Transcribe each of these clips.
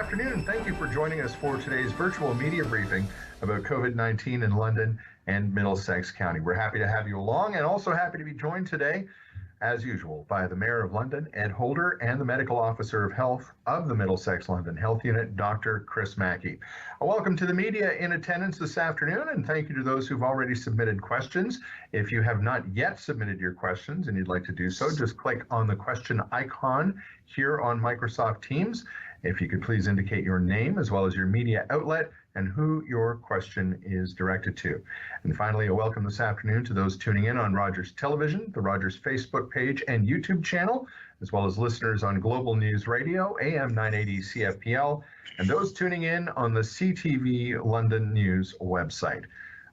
afternoon, and thank you for joining us for today's virtual media briefing about COVID-19 in London and Middlesex County. We're happy to have you along, and also happy to be joined today, as usual, by the Mayor of London, Ed Holder, and the Medical Officer of Health of the Middlesex-London Health Unit, Dr. Chris Mackie. Welcome to the media in attendance this afternoon, and thank you to those who've already submitted questions. If you have not yet submitted your questions and you'd like to do so, just click on the question icon here on Microsoft Teams. If you could please indicate your name as well as your media outlet and who your question is directed to. And finally, a welcome this afternoon to those tuning in on Rogers Television, the Rogers Facebook page and YouTube channel, as well as listeners on Global News Radio, AM 980 CFPL, and those tuning in on the CTV London News website.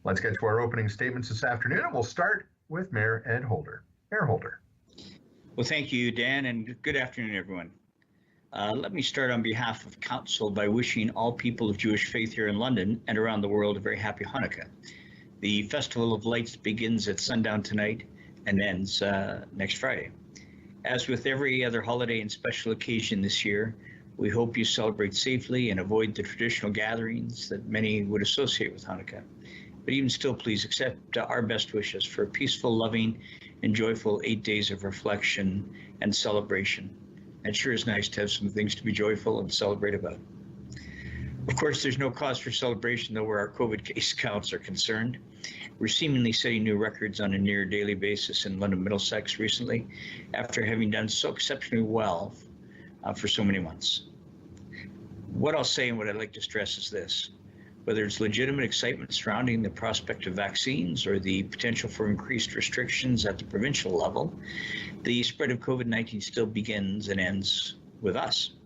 Let's get to our opening statements this afternoon, and we'll start with Mayor Ed Holder. Mayor Holder. Well, thank you, Dan, and good afternoon, everyone. Let me start on behalf of Council by wishing all people of Jewish faith here in London and around the world a very happy Hanukkah. The Festival of Lights begins at sundown tonight and ends next Friday. As with every other holiday and special occasion this year, we hope you celebrate safely and avoid the traditional gatherings that many would associate with Hanukkah. But even still, please accept our best wishes for a peaceful, loving, and joyful 8 days of reflection and celebration. It sure is nice to have some things to be joyful and celebrate about. Of course, there's no cause for celebration, though, where our COVID case counts are concerned. We're seemingly setting new records on a near daily basis in London Middlesex recently, after having done so exceptionally well for so many months. What I'll say and what I'd like to stress is this. Whether it's legitimate excitement surrounding the prospect of vaccines or the potential for increased restrictions at the provincial level, the spread of COVID-19 still begins and ends with us.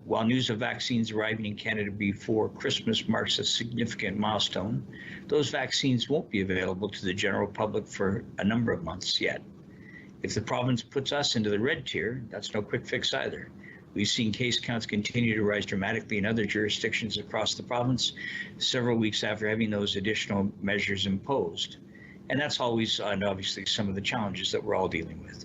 While news of vaccines arriving in Canada before Christmas marks a significant milestone, those vaccines won't be available to the general public for a number of months yet. If the province puts us into the red tier, that's no quick fix either. We've seen case counts continue to rise dramatically in other jurisdictions across the province several weeks after having those additional measures imposed. And that's always, and obviously, some of the challenges that we're all dealing with.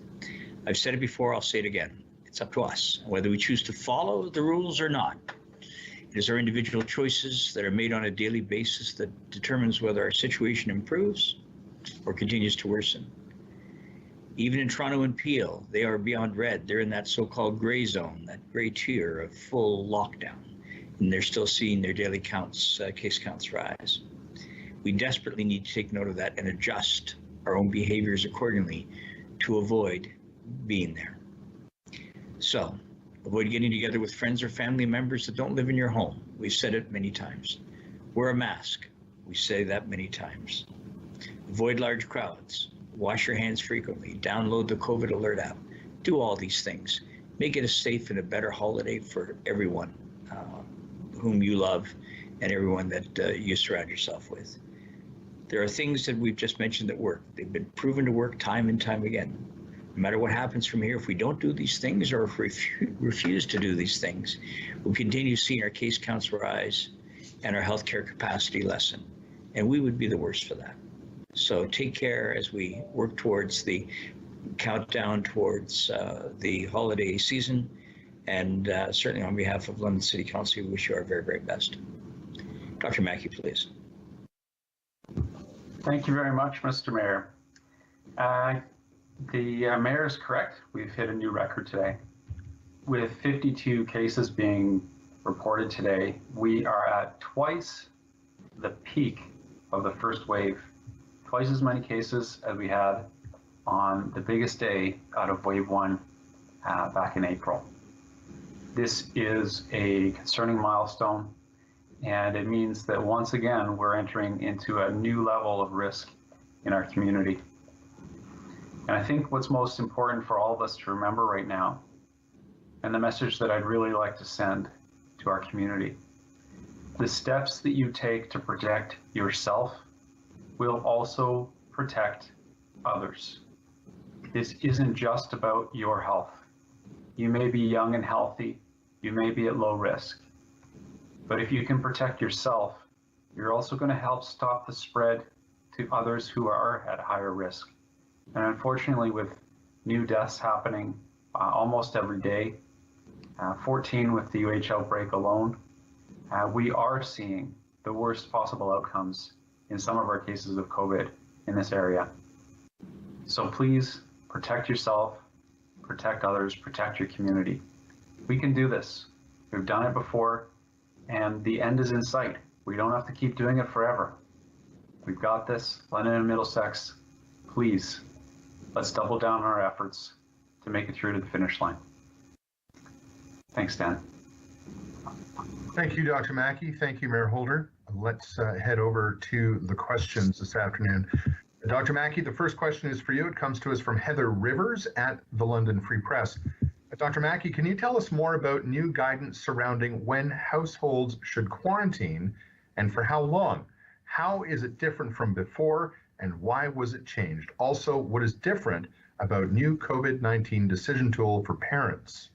I've said it before, I'll say it again. It's up to us, whether we choose to follow the rules or not. It is our individual choices that are made on a daily basis that determines whether our situation improves or continues to worsen. Even in Toronto and Peel, they are beyond red. They're in that so-called gray zone, that gray tier of full lockdown, and they're still seeing their daily counts, case counts rise. We desperately need to take note of that and adjust our own behaviors accordingly to avoid being there. So, avoid getting together with friends or family members that don't live in your home. We've said it many times. Wear a mask. We say that many times. Avoid large crowds. Wash your hands frequently. Download the COVID Alert app. Do all these things. Make it a safe and a better holiday for everyone whom you love and everyone that you surround yourself with. There are things that we've just mentioned that work. They've been proven to work time and time again. No matter what happens from here, if we don't do these things or if we refuse to do these things, we'll continue seeing our case counts rise and our healthcare capacity lessen. And we would be the worst for that. So take care as we work towards the countdown towards the holiday season. And certainly on behalf of London City Council, we wish you our very, very best. Dr. Mackie, please. Thank you very much, Mr. Mayor. The mayor is correct. We've hit a new record today. With 52 cases being reported today, we are at twice the peak of the first wave. Twice as many cases as we had on the biggest day out of wave one back in April. This is a concerning milestone, and it means that once again we're entering into a new level of risk in our community. And I think what's most important for all of us to remember right now, and the message that I'd really like to send to our community, the steps that you take to protect yourself will also protect others. This isn't just about your health. You may be young and healthy, you may be at low risk, but if you can protect yourself, you're also going to help stop the spread to others who are at higher risk. And unfortunately, with new deaths happening almost every day, 14 with the UH outbreak alone. We are seeing the worst possible outcomes in some of our cases of COVID in this area. So please protect yourself, protect others, protect your community. We can do this. We've done it before, and the end is in sight. We don't have to keep doing it forever. We've got this. London and Middlesex, please, let's double down on our efforts to make it through to the finish line. Thanks, Dan. Thank you, Dr. Mackie. Thank you, Mayor Holder. Let's head over to the questions this afternoon. Dr. Mackie, the first question is for you. It comes to us from Heather Rivers at the London Free Press. Dr. Mackie, can you tell us more about new guidance surrounding when households should quarantine and for how long? How is it different from before and why was it changed? Also, what is different about new COVID-19 decision tool for parents?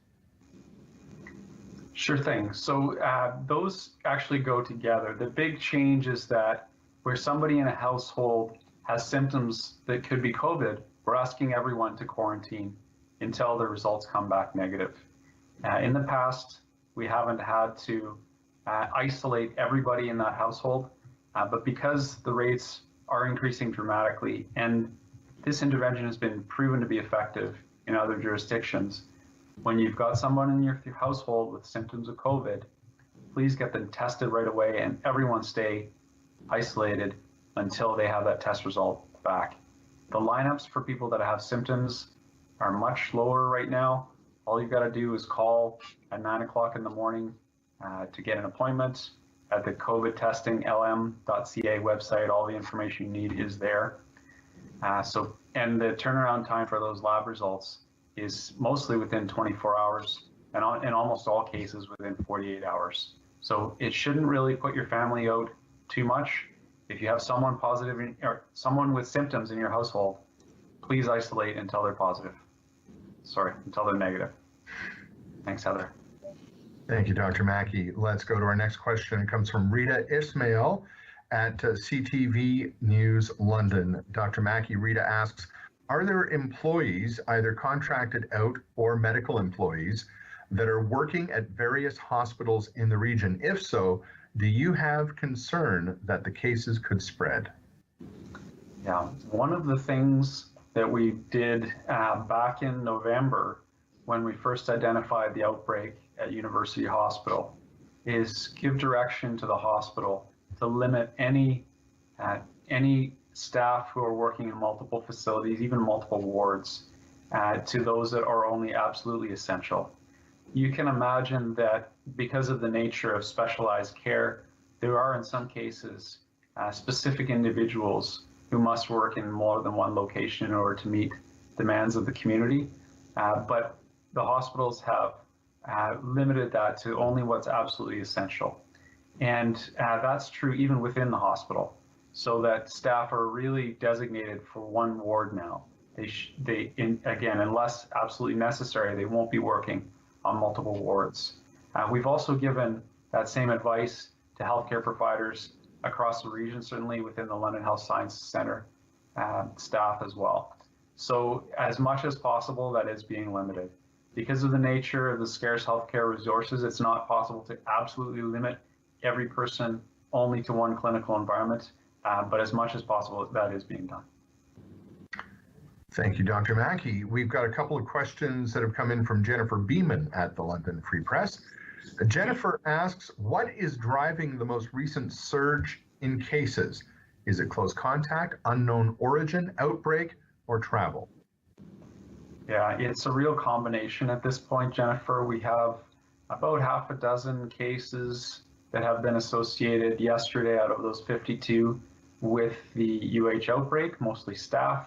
Sure thing. So those actually go together. The big change is that where somebody in a household has symptoms that could be COVID, we're asking everyone to quarantine until the results come back negative. In the past, we haven't had to isolate everybody in that household, but because the rates are increasing dramatically and this intervention has been proven to be effective in other jurisdictions, when you've got someone in your household with symptoms of COVID, please get them tested right away and everyone stay isolated until they have that test result back. The lineups for people that have symptoms are much lower right now. All you've got to do is call at 9 o'clock in the morning to get an appointment at the COVID testing lm.ca website. All the information you need is there. And the turnaround time for those lab results is mostly within 24 hours and in almost all cases within 48 hours. So it shouldn't really put your family out too much. If you have someone positive or someone with symptoms in your household, please isolate until they're positive. Until they're negative. Thanks, Heather. Thank you, Dr. Mackie. Let's go to our next question. It comes from Rita Ismail at CTV News London. Dr. Mackie, Rita asks, are there employees, either contracted out or medical employees, that are working at various hospitals in the region? If so, do you have concern that the cases could spread? Yeah, one of the things that we did back in November when we first identified the outbreak at University Hospital is give direction to the hospital to limit any staff who are working in multiple facilities, even multiple wards, to those that are only absolutely essential. You can imagine that because of the nature of specialized care, there are in some cases specific individuals who must work in more than one location in order to meet demands of the community. But the hospitals have limited that to only what's absolutely essential. And that's true even within the hospital, so that staff are really designated for one ward now. Again, unless absolutely necessary, they won't be working on multiple wards. We've also given that same advice to healthcare providers across the region, certainly within the London Health Sciences Centre staff as well. So as much as possible, that is being limited. Because of the nature of the scarce healthcare resources, it's not possible to absolutely limit every person only to one clinical environment, but as much as possible, that is being done. Thank you, Dr. Mackie. We've got a couple of questions that have come in from Jennifer Beeman at the London Free Press. Jennifer asks, what is driving the most recent surge in cases? Is it close contact, unknown origin, outbreak, or travel? Yeah, it's a real combination at this point, Jennifer. We have about half a dozen cases that have been associated yesterday out of those 52 with the UH outbreak, mostly staff.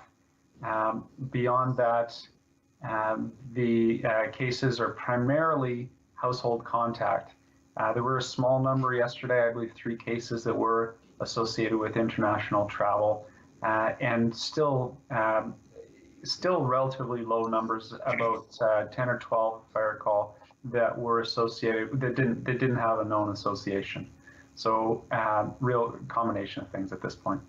Beyond that, the cases are primarily household contact. There were a small number yesterday, I believe 3 cases that were associated with international travel, and still relatively low numbers, about 10 or 12, if I recall, that were associated, that didn't have a known association. So real combination of things at this point.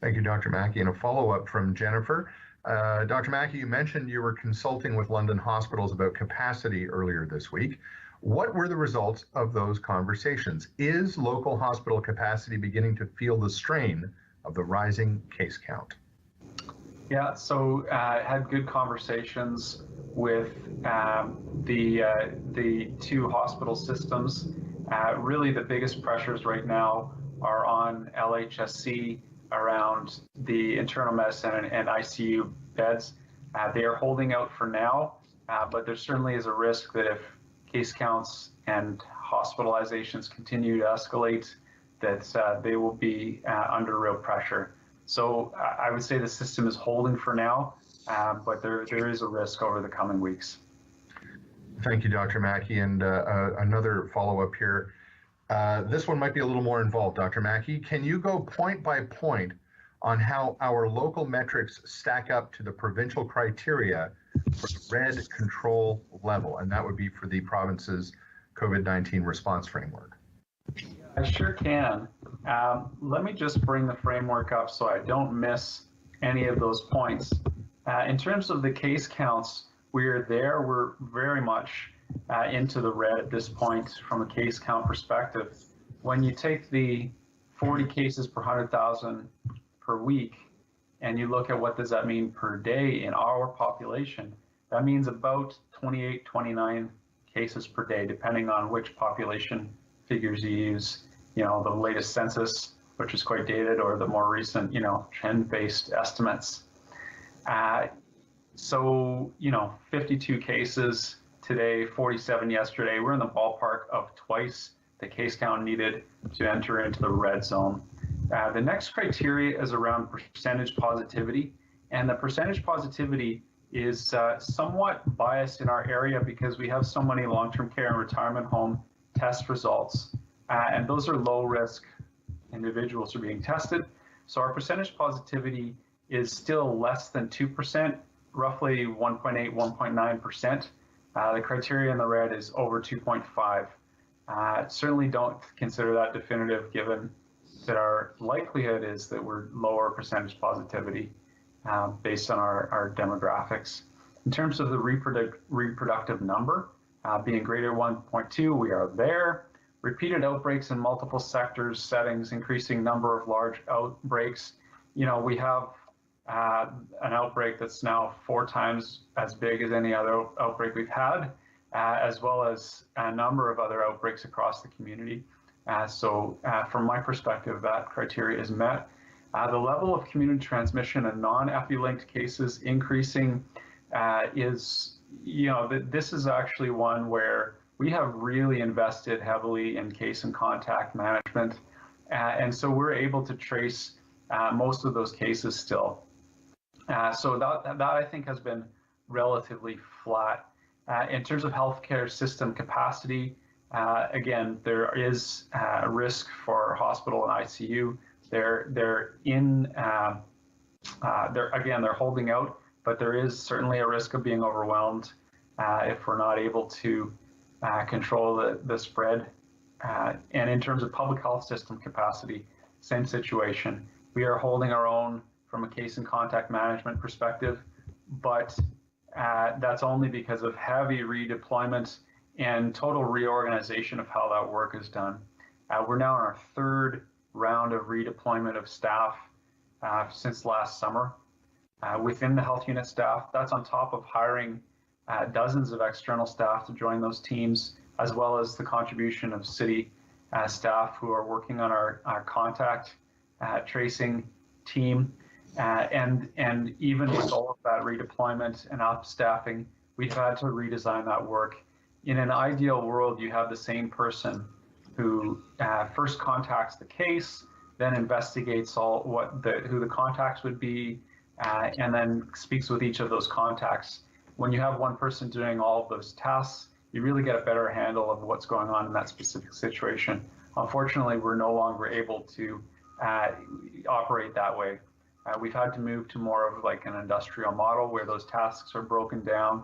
Thank you, Dr. Mackie. And a follow-up from Jennifer. Dr. Mackie, you mentioned you were consulting with London hospitals about capacity earlier this week. What were the results of those conversations? Is local hospital capacity beginning to feel the strain of the rising case count? Yeah, so had good conversations with the two hospital systems. Really, the biggest pressures right now are on LHSC around the internal medicine and ICU beds. They are holding out for now, but there certainly is a risk that if case counts and hospitalizations continue to escalate, that they will be under real pressure. So I would say the system is holding for now, but there is a risk over the coming weeks. Thank you, Dr. Mackie. And another follow-up here. This one might be a little more involved, Dr. Mackie. Can you go point by point on how our local metrics stack up to the provincial criteria for the red control level? And that would be for the province's COVID-19 response framework. I sure can. Let me just bring the framework up so I don't miss any of those points. In terms of the case counts, we're very much into the red at this point from a case count perspective. When you take the 40 cases per 100,000 per week and you look at what does that mean per day in our population, that means about 28, 29 cases per day, depending on which population figures you use, the latest census, which is quite dated, or the more recent, trend-based estimates. So, 52 cases today, 47 yesterday. We're in the ballpark of twice the case count needed to enter into the red zone. The next criteria is around percentage positivity, and the percentage positivity is somewhat biased in our area because we have so many long-term care and retirement home test results, and those are low-risk individuals who are being tested. So our percentage positivity is still less than 2%, roughly 1.8, 1.9%. The criteria in the red is over 2.5. Certainly don't consider that definitive, given that our likelihood is that we're lower percentage positivity based on our demographics. In terms of the reproductive number, being greater than 1.2, we are there. Repeated outbreaks in multiple sectors, settings, increasing number of large outbreaks. We have an outbreak that's now 4 times as big as any other outbreak we've had, as well as a number of other outbreaks across the community. So from my perspective, that criteria is met. The level of community transmission and non-epi-linked cases increasing is, this is actually one where we have really invested heavily in case and contact management. And so we're able to trace most of those cases still. So that I think has been relatively flat. In terms of healthcare system capacity, again, there is a risk for hospital and ICU. They're holding out, but there is certainly a risk of being overwhelmed if we're not able to control the spread. And in terms of public health system capacity, same situation. We are holding our own from a case and contact management perspective, but that's only because of heavy redeployment and total reorganization of how that work is done. We're now in our 3rd round of redeployment of staff since last summer within the health unit staff. That's on top of hiring dozens of external staff to join those teams, as well as the contribution of city staff who are working on our contact tracing team. And even with all of that redeployment and up-staffing, we've had to redesign that work. In an ideal world, you have the same person who first contacts the case, then investigates who the contacts would be, and then speaks with each of those contacts. When you have one person doing all of those tasks, you really get a better handle of what's going on in that specific situation. Unfortunately, we're no longer able to operate that way. We've had to move to more of like an industrial model where those tasks are broken down,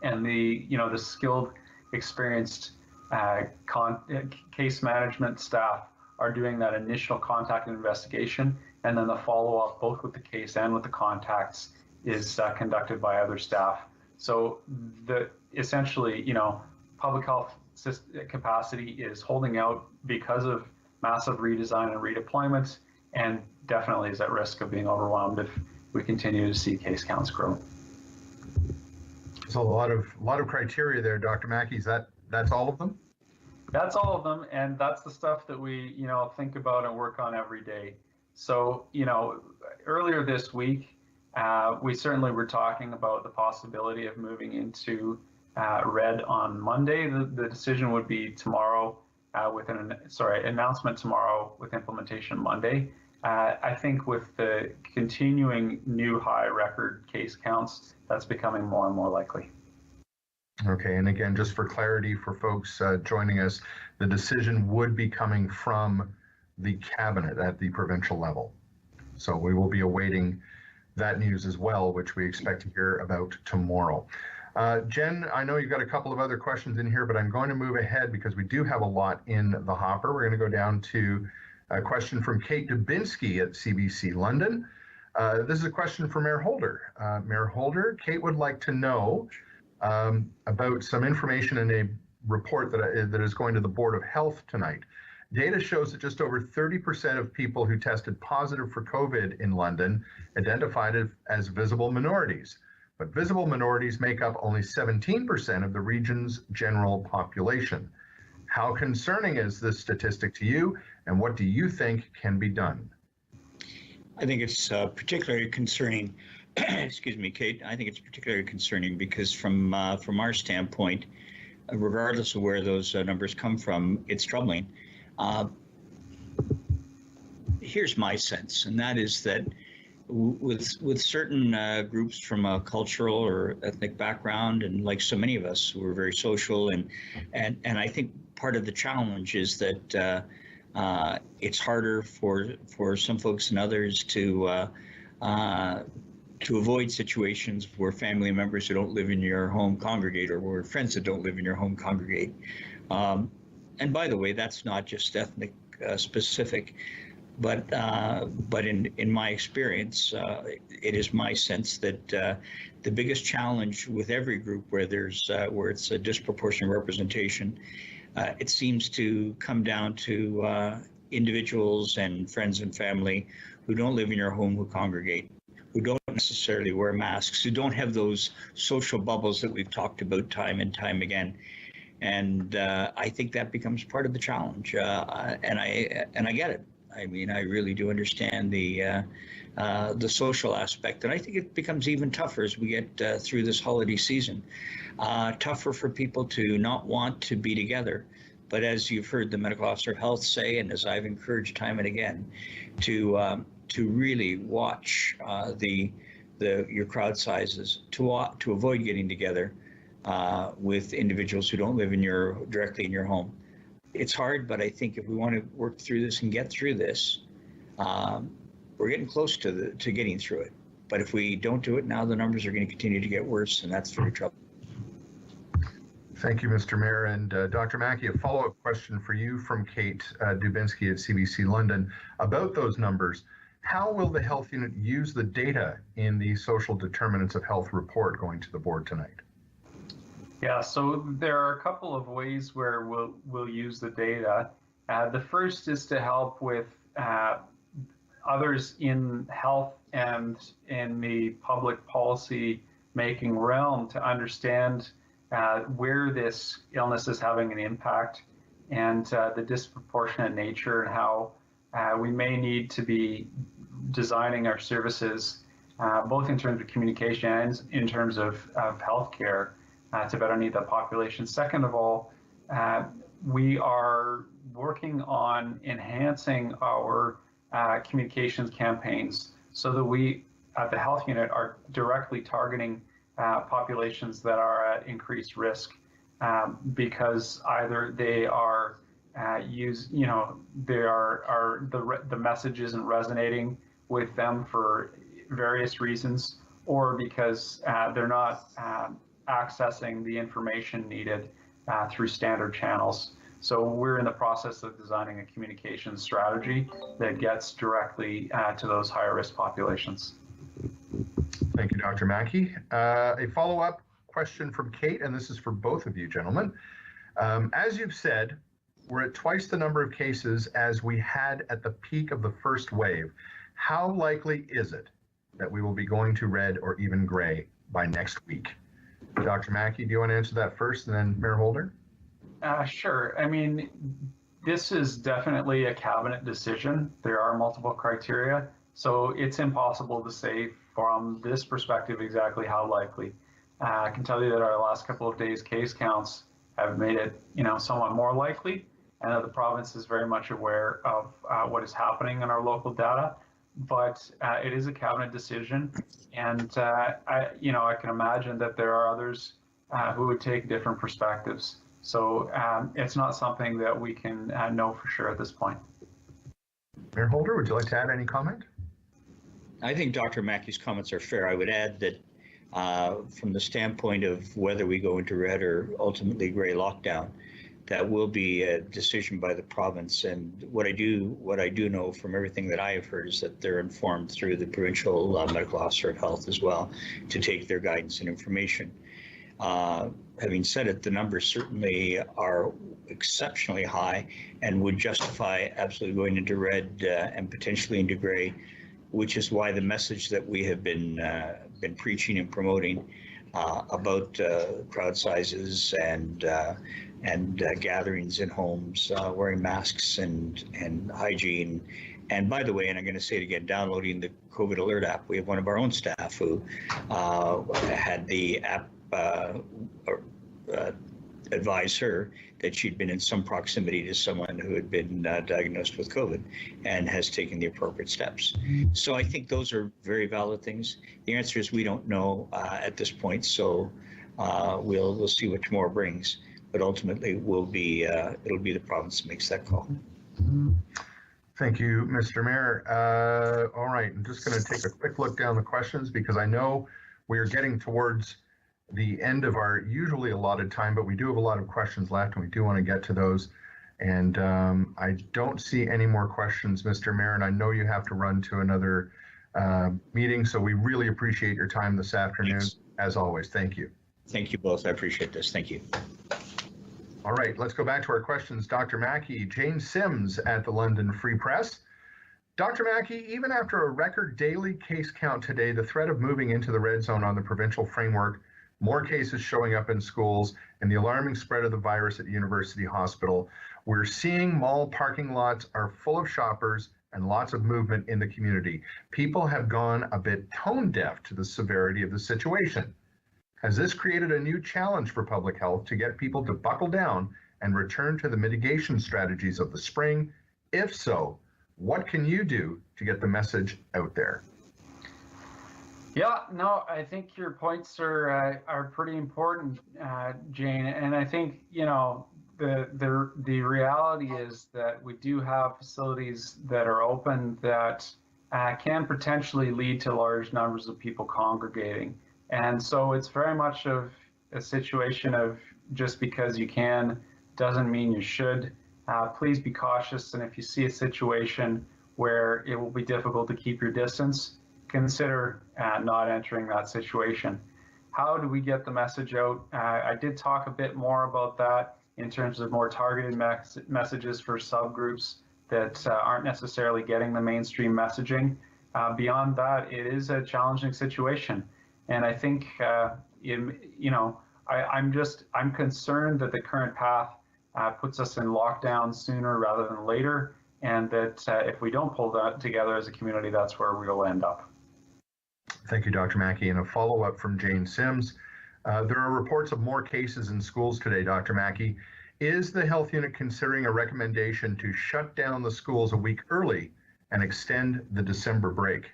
and the skilled, experienced case management staff are doing that initial contact and investigation, and then the follow-up both with the case and with the contacts is conducted by other staff. So essentially, public health capacity is holding out because of massive redesign and redeployment, and definitely is at risk of being overwhelmed if we continue to see case counts grow. So a lot of criteria there, Dr. Mackie. That's all of them? That's all of them, and that's the stuff that we think about and work on every day. So earlier this week, we certainly were talking about the possibility of moving into red on Monday. The decision would be tomorrow, announcement tomorrow with implementation Monday. I think with the continuing new high record case counts, that's becoming more and more likely. Okay, and again, just for clarity for folks joining us, the decision would be coming from the cabinet at the provincial level. So we will be awaiting that news as well, which we expect to hear about tomorrow. Jen, I know you've got a couple of other questions in here, but I'm going to move ahead because we do have a lot in the hopper. We're going to go down to a question from Kate Dubinsky at CBC London. This is a question for Mayor Holder. Mayor Holder, Kate would like to know about some information in a report that is going to the Board of Health tonight. Data shows that just over 30% of people who tested positive for COVID in London identified as visible minorities. But visible minorities make up only 17% of the region's general population. How concerning is this statistic to you, and what do you think can be done? I think it's particularly concerning. Excuse me, Kate. I think it's particularly concerning because from our standpoint, regardless of where those numbers come from, it's troubling. Here's my sense, and that is that with certain groups from a cultural or ethnic background, and like so many of us, we're very social, and I think part of the challenge is that it's harder for some folks and others to avoid situations where family members who don't live in your home congregate, or where friends that don't live in your home congregate. And by the way, that's not just ethnic specific, but in my experience, it is my sense that the biggest challenge with every group where it's a disproportionate representation, it seems to come down to individuals and friends and family who don't live in your home, who congregate, who don't necessarily wear masks, who don't have those social bubbles that we've talked about time and time again. And I think that becomes part of the challenge, and I get it. I mean, I really do understand the social aspect, and I think it becomes even tougher as we get through this holiday season. Tougher for people to not want to be together, but as you've heard the medical officer of health say, and as I've encouraged time and again, to really watch your crowd sizes, to avoid getting together with individuals who don't live directly in your home. It's hard, but I think if we want to work through this and get through this, we're getting close to getting through it. But if we don't do it now, the numbers are going to continue to get worse, and that's very troubling. Thank you, Mr. Mayor. And Dr. Mackie, a follow-up question for you from Kate Dubinsky at CBC London about those numbers. How will the health unit use the data in the social determinants of health report going to the board tonight? Yeah, so there are a couple of ways where we'll use the data. The first is to help with others in health and in the public policy making realm to understand where this illness is having an impact, and the disproportionate nature, and how we may need to be designing our services, both in terms of communication and in terms of healthcare, to better meet the population. Second of all, we are working on enhancing our communications campaigns so that we at the health unit are directly targeting populations that are at increased risk, because either they are the message isn't resonating with them for various reasons, or because they're not accessing the information needed through standard channels. So we're in the process of designing a communication strategy that gets directly to those higher risk populations. Thank you, Dr. Mackie. A follow-up question from Kate, and this is for both of you, gentlemen. As you've said, we're at twice the number of cases as we had at the peak of the first wave. How likely is it that we will be going to red or even gray by next week? Dr. Mackie, do you want to answer that first, and then Mayor Holder? Sure. I mean, this is definitely a cabinet decision. There are multiple criteria, so it's impossible to say from this perspective exactly how likely. I can tell you that our last couple of days case counts have made it, somewhat more likely, and that the province is very much aware of what is happening in our local data. But it is a cabinet decision, and I can imagine that there are others who would take different perspectives. So it's not something that we can know for sure at this point. Mayor Holder, would you like to add any comment? I think Dr. Mackie's comments are fair. I would add that from the standpoint of whether we go into red or ultimately gray lockdown, that will be a decision by the province. And what I do know from everything that I have heard is that they're informed through the provincial medical officer of health as well to take their guidance and information. Having said it, the numbers certainly are exceptionally high and would justify absolutely going into red and potentially into gray, which is why the message that we have been preaching and promoting about crowd sizes and gatherings in homes, wearing masks and hygiene. And by the way, and I'm going to say it again, downloading the COVID Alert app. We have one of our own staff who had the app advise her that she'd been in some proximity to someone who had been diagnosed with COVID and has taken the appropriate steps. So I think those are very valid things. The answer is we don't know at this point, so we'll see what tomorrow brings. But ultimately, it'll be the province that makes that call. Thank you, Mr. Mayor. All right, I'm just going to take a quick look down the questions because I know we are getting towards the end of our usually allotted time, but we do have a lot of questions left and we do want to get to those. And I don't see any more questions, Mr. Mayor, and I know you have to run to another meeting, so we really appreciate your time this afternoon. Yes. As always. Thank you. Thank you both. I appreciate this. Thank you. All right, let's go back to our questions. Dr. Mackie, Jane Sims at the London Free Press. Dr. Mackie, even after a record daily case count today, the threat of moving into the red zone on the provincial framework, more cases showing up in schools, and the alarming spread of the virus at University Hospital, we're seeing mall parking lots are full of shoppers and lots of movement in the community. People have gone a bit tone deaf to the severity of the situation. Has this created a new challenge for public health to get people to buckle down and return to the mitigation strategies of the spring? If so, what can you do to get the message out there? Yeah, no, I think your points are pretty important, Jane. And I think, the reality is that we do have facilities that are open that can potentially lead to large numbers of people congregating. And so it's very much of a situation of just because you can doesn't mean you should. Please be cautious. And if you see a situation where it will be difficult to keep your distance, consider not entering that situation. How do we get the message out? I did talk a bit more about that in terms of more targeted messages for subgroups that aren't necessarily getting the mainstream messaging. Beyond that, it is a challenging situation. And I think, I'm concerned that the current path puts us in lockdown sooner rather than later. And that if we don't pull that together as a community, that's where we'll end up. Thank you, Dr. Mackie. And a follow-up from Jane Sims. There are reports of more cases in schools today, Dr. Mackie. Is the health unit considering a recommendation to shut down the schools a week early and extend the December break?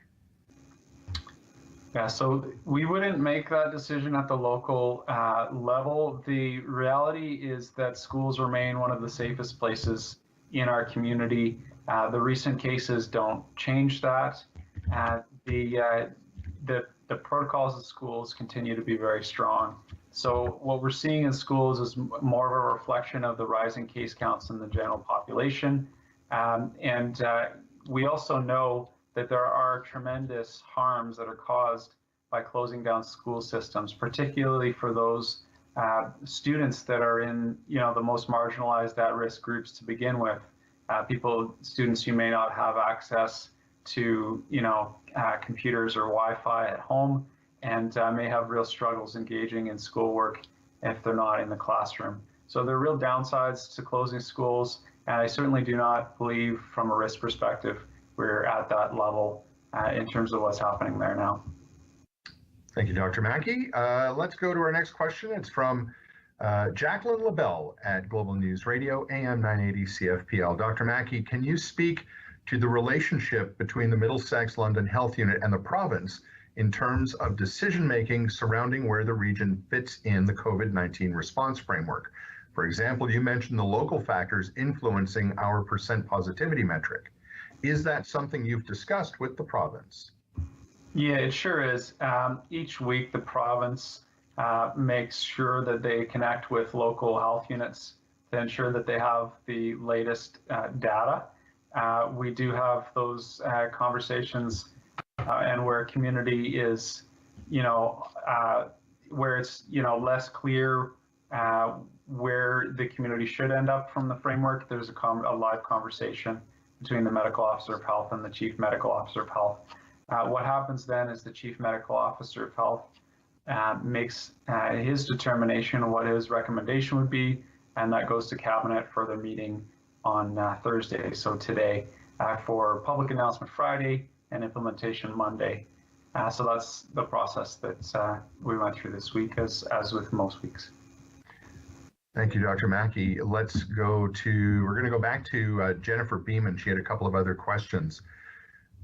Yeah, so we wouldn't make that decision at the local level. The reality is that schools remain one of the safest places in our community. The recent cases don't change that. The protocols of schools continue to be very strong. So what we're seeing in schools is more of a reflection of the rising case counts in the general population. We also know that there are tremendous harms that are caused by closing down school systems, particularly for those students that are in, the most marginalized at-risk groups to begin with. Students who may not have access to, computers or Wi-Fi at home, and may have real struggles engaging in schoolwork if they're not in the classroom. So there are real downsides to closing schools, and I certainly do not believe from a risk perspective we're at that level in terms of what's happening there now. Thank you, Dr. Mackie. Let's go to our next question. It's from Jacqueline LaBelle at Global News Radio, AM 980 CFPL. Dr. Mackie, can you speak to the relationship between the Middlesex-London Health Unit and the province in terms of decision-making surrounding where the region fits in the COVID-19 response framework? For example, you mentioned the local factors influencing our percent positivity metric. Is that something you've discussed with the province? Yeah, it sure is. Each week, the province makes sure that they connect with local health units to ensure that they have the latest data. We do have those conversations, and where community is, where it's, less clear where the community should end up from the framework, there's a live conversation between the medical officer of health and the chief medical officer of health. What happens then is the chief medical officer of health makes his determination of what his recommendation would be, and that goes to cabinet for their meeting on Thursday, so today, for public announcement Friday and implementation Monday. So that's the process that we went through this week, as with most weeks. Thank you, Dr. Mackie. We're going to go back to Jennifer Beeman. She had a couple of other questions.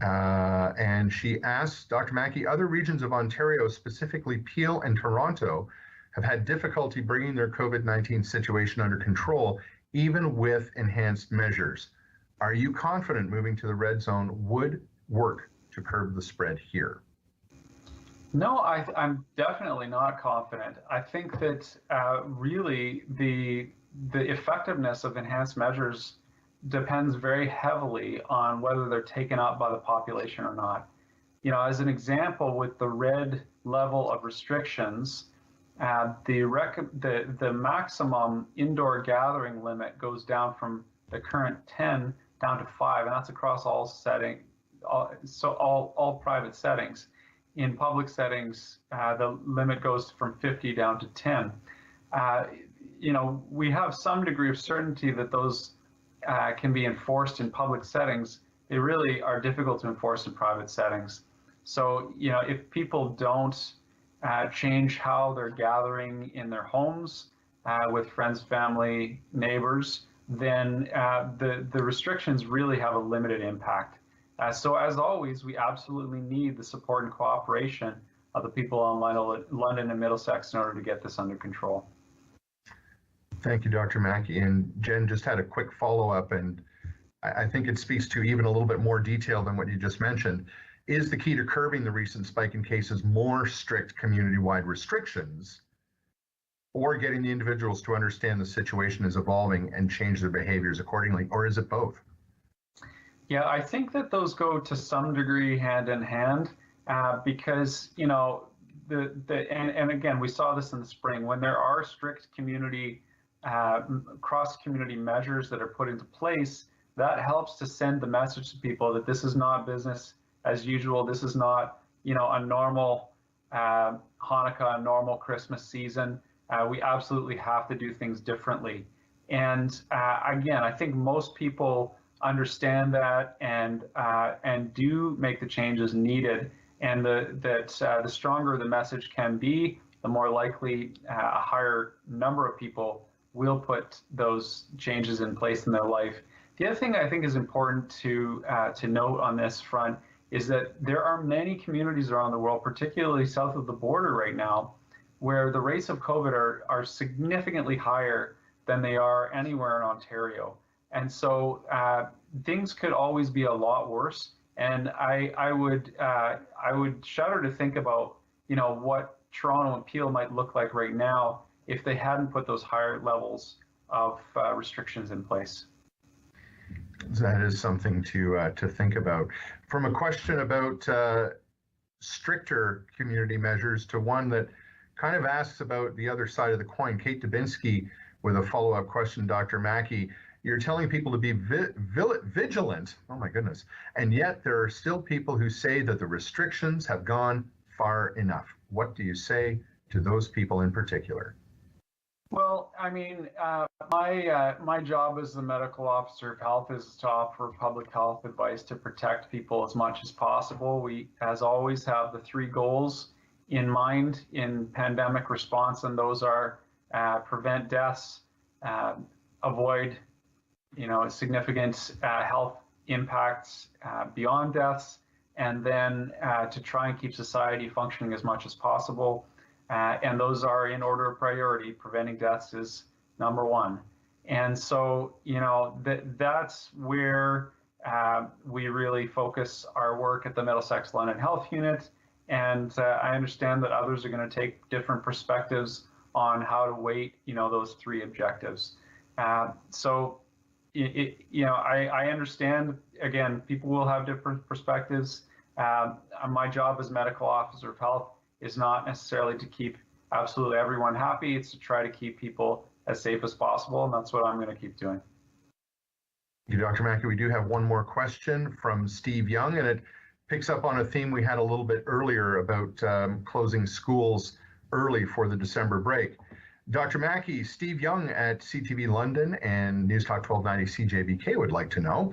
And she asked, Dr. Mackie, other regions of Ontario, specifically Peel and Toronto, have had difficulty bringing their COVID-19 situation under control, even with enhanced measures. Are you confident moving to the red zone would work to curb the spread here? No, I'm definitely not confident. I think that really the effectiveness of enhanced measures depends very heavily on whether they're taken up by the population or not. As an example, with the red level of restrictions, the maximum indoor gathering limit goes down from the current 10 down to 5, and that's across all all private settings. In public settings, the limit goes from 50 down to 10. We have some degree of certainty that those can be enforced in public settings. They really are difficult to enforce in private settings. So, if people don't change how they're gathering in their homes with friends, family, neighbors, then the restrictions really have a limited impact. So as always, we absolutely need the support and cooperation of the people on London and Middlesex in order to get this under control. Thank you, Dr. Mackie. And Jen just had a quick follow-up, and I think it speaks to even a little bit more detail than what you just mentioned. Is the key to curbing the recent spike in cases more strict community-wide restrictions, or getting the individuals to understand the situation is evolving and change their behaviors accordingly, or is it both? Yeah, I think that those go to some degree hand in hand because, and again, we saw this in the spring, when there are strict community, cross-community measures that are put into place, that helps to send the message to people that this is not business as usual. This is not, a normal Hanukkah, a normal Christmas season. We absolutely have to do things differently. And again, I think most people understand that and do make the changes needed, and the stronger the message can be, the more likely a higher number of people will put those changes in place in their life. The other thing I think is important to note on this front is that there are many communities around the world, particularly south of the border right now, where the rates of COVID are significantly higher than they are anywhere in Ontario. And so things could always be a lot worse. And I would shudder to think about, what Toronto and Peel might look like right now if they hadn't put those higher levels of restrictions in place. That is something to think about. From a question about stricter community measures to one that kind of asks about the other side of the coin. Kate Dubinsky with a follow-up question, Dr. Mackie. You're telling people to be vigilant, oh my goodness, and yet there are still people who say that the restrictions have gone far enough. What do you say to those people in particular? Well, I mean, my job as the medical officer of health is to offer public health advice to protect people as much as possible. We, as always, have the three goals in mind in pandemic response, and those are prevent deaths, avoid significant health impacts beyond deaths, and then to try and keep society functioning as much as possible. And those are in order of priority. Preventing deaths is number one. And so, that's where we really focus our work at the Middlesex-London Health Unit. And I understand that others are going to take different perspectives on how to weight, those three objectives. I understand, again, people will have different perspectives. My job as medical officer of health is not necessarily to keep absolutely everyone happy. It's to try to keep people as safe as possible, and that's what I'm going to keep doing. Thank you, Dr. Mackie. We do have one more question from Steve Young, and it picks up on a theme we had a little bit earlier about closing schools early for the December break. Dr. Mackie, Steve Young at CTV London and News Talk 1290 CJBK would like to know.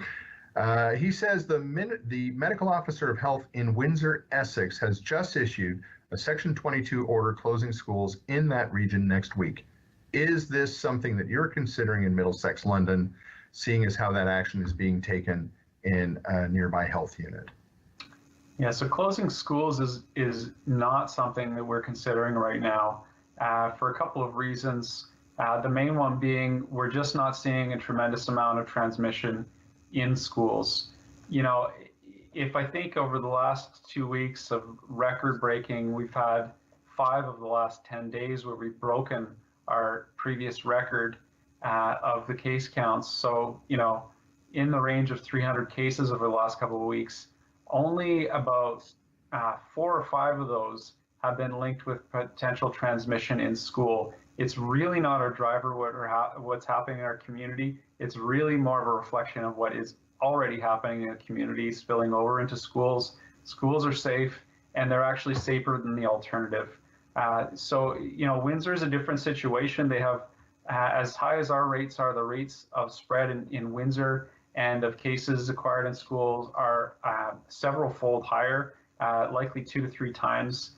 He says the medical officer of health in Windsor, Essex, has just issued a Section 22 order closing schools in that region next week. Is this something that you're considering in Middlesex-London, seeing as how that action is being taken in a nearby health unit? Yeah, so closing schools is not something that we're considering right now for a couple of reasons. The main one being we're just not seeing a tremendous amount of transmission in schools. If I think over the last 2 weeks of record breaking, we've had 5 of the last 10 days where we've broken our previous record of the case counts. So, in the range of 300 cases over the last couple of weeks, only about 4 or 5 of those have been linked with potential transmission in school. It's really not our driver what's happening in our community. It's really more of a reflection of what is already happening in the community, spilling over into schools. Schools are safe, and they're actually safer than the alternative. Windsor is a different situation. They have, as high as our rates are, the rates of spread in Windsor and of cases acquired in schools are several fold higher, likely 2 to 3 times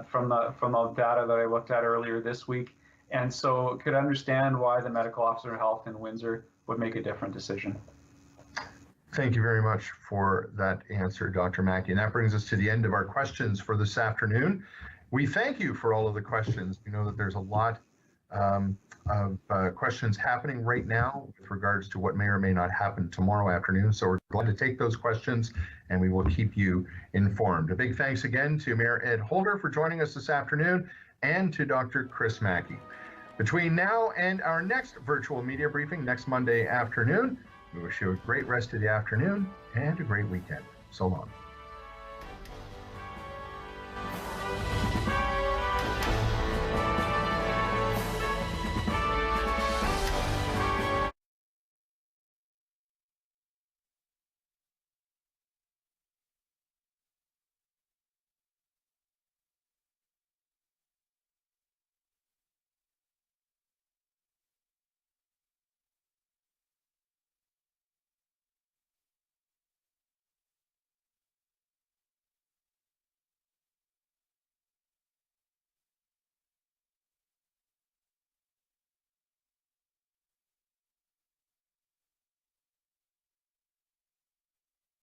from the data that I looked at earlier this week. And so could understand why the medical officer of health in Windsor would make a different decision. Thank you very much for that answer, Dr. Mackie. And that brings us to the end of our questions for this afternoon. We thank you for all of the questions. We know that there's a lot of questions happening right now with regards to what may or may not happen tomorrow afternoon. So we're glad to take those questions, and we will keep you informed. A big thanks again to Mayor Ed Holder for joining us this afternoon, and to Dr. Chris Mackie. Between now and our next virtual media briefing next Monday afternoon, we wish you a great rest of the afternoon and a great weekend. So long.